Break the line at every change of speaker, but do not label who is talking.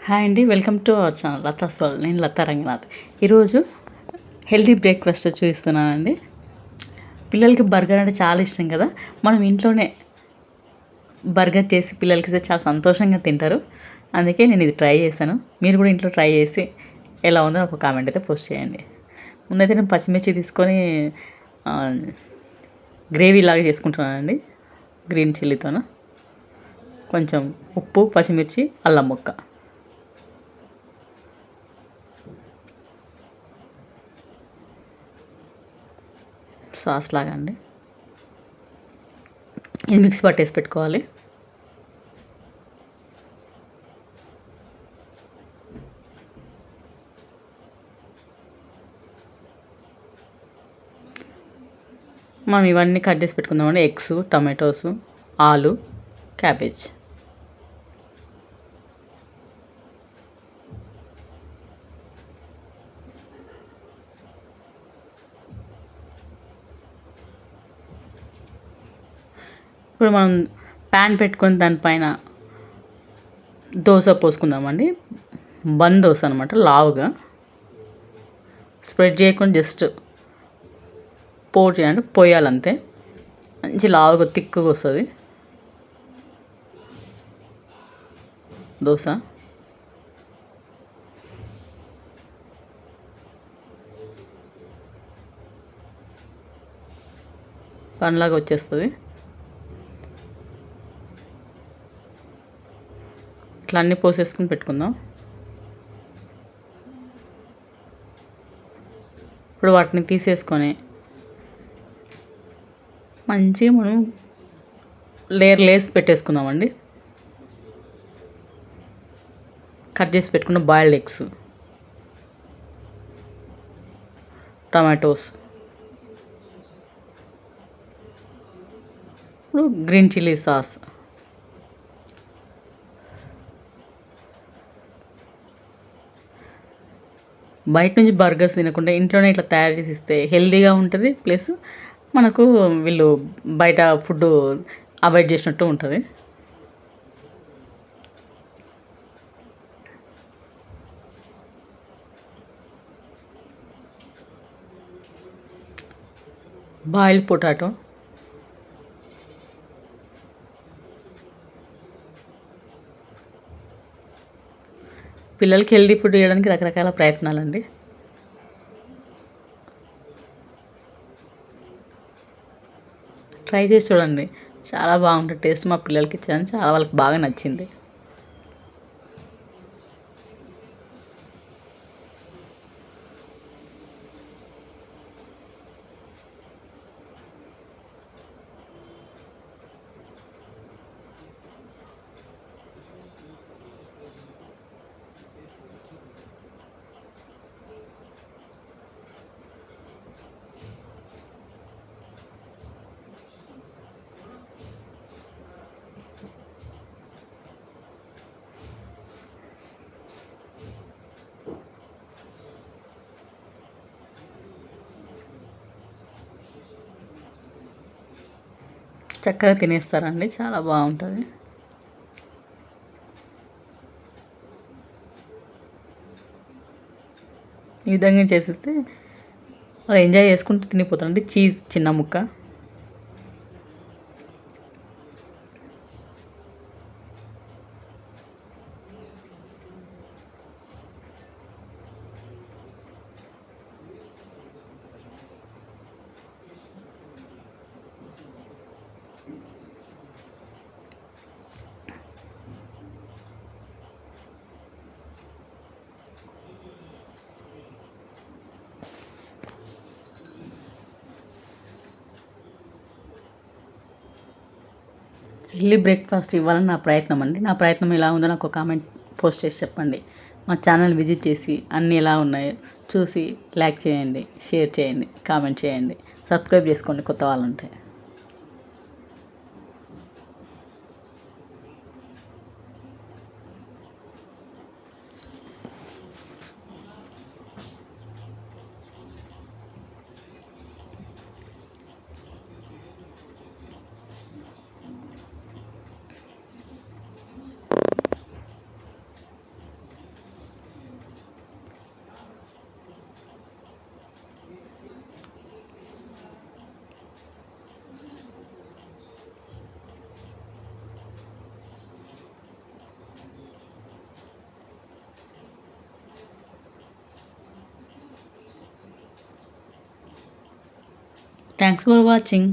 Hi అండి, welcome to our channel Latha's world. నేను లతా రంగనాథ్. ఈరోజు హెల్తీ బ్రేక్ఫాస్ట్ చూపిస్తున్నానండి. పిల్లలకి బర్గర్ అంటే చాలా ఇష్టం కదా. మనం ఇంట్లోనే బర్గర్ చేసి పిల్లలకి ఇస్తే చాలా సంతోషంగా తింటారు. అందుకే నేను ఇది ట్రై చేశాను. మీరు కూడా ఇంట్లో ట్రై చేసి ఎలా ఉందో ఒక కామెంట్ అయితే పోస్ట్ చేయండి. ముందైతే నేను పచ్చిమిర్చి తీసుకొని గ్రేవీ లాగా చేసుకుంటున్నానండి. గ్రీన్ చిల్లీతోను కొంచెం ఉప్పు, పచ్చిమిర్చి, అల్లం ముక్క, సాస్ లాగా అండి. ఇది మిక్స్ పట్టేసి పెట్టుకోవాలి. మనం ఇవన్నీ కట్ చేసి పెట్టుకుందామండి. ఎగ్స్, టమాటోస్, ఆలు, క్యాబేజ్. ఇప్పుడు మనం ప్యాన్ పెట్టుకొని దానిపైన దోశ పోసుకుందామండి. దోశ అనమాట. లావుగా స్ప్రెడ్ చేయకుండా జస్ట్ చేయండి, పోయాలంతే. మంచి లావుగా తిక్కుగా వస్తుంది దోశ. పనిలాగా వచ్చేస్తుంది. ఇట్లా అన్నీ పోసేసుకుని పెట్టుకుందాం. ఇప్పుడు వాటిని తీసేసుకొని మంచిగా మనం లేయర్స్ పెట్టేసుకుందామండి. కట్ చేసి పెట్టుకున్న బాయిల్డ్ ఎగ్స్, టమాటోస్, ఇప్పుడు గ్రీన్ చిల్లీ సాస్, బయట నుంచి బర్గర్స్ తినకుండా ఇంట్లోనే ఇట్లా తయారు చేసి ఇస్తే హెల్తీగా ఉంటుంది. ప్లస్ మనకు వీళ్ళు బయట ఫుడ్ అవాయిడ్ చేసినట్టు ఉంటుంది. బాయిల్డ్ పొటాటో, పిల్లలకి హెల్తీ ఫుడ్ ఇవ్వడానికి రకరకాల ప్రయత్నాలండి. ట్రై చేసి చూడండి, చాలా బాగుంటుంది టేస్ట్. మా పిల్లలకి ఇచ్చాను, చాలా వాళ్ళకి బాగా నచ్చింది. చక్కగా తినేస్తారండి, చాలా బాగుంటుంది. ఈ విధంగా చేసేస్తే వాళ్ళు ఎంజాయ్ చేసుకుంటూ తినిపోతారండి. చీజ్ చిన్న ముక్క, హెల్తీ బ్రేక్ఫాస్ట్ ఇవ్వాలని నా ప్రయత్నం అండి. నా ప్రయత్నం ఎలా ఉందో నాకు కామెంట్ పోస్ట్ చేసి చెప్పండి. మా ఛానల్ విజిట్ చేసి అన్నీ ఎలా ఉన్నాయో చూసి లైక్ చేయండి, షేర్ చేయండి, కామెంట్ చేయండి, సబ్స్క్రైబ్ చేసుకోండి కొత్త వాళ్ళు ఉంటే. Thanks for watching.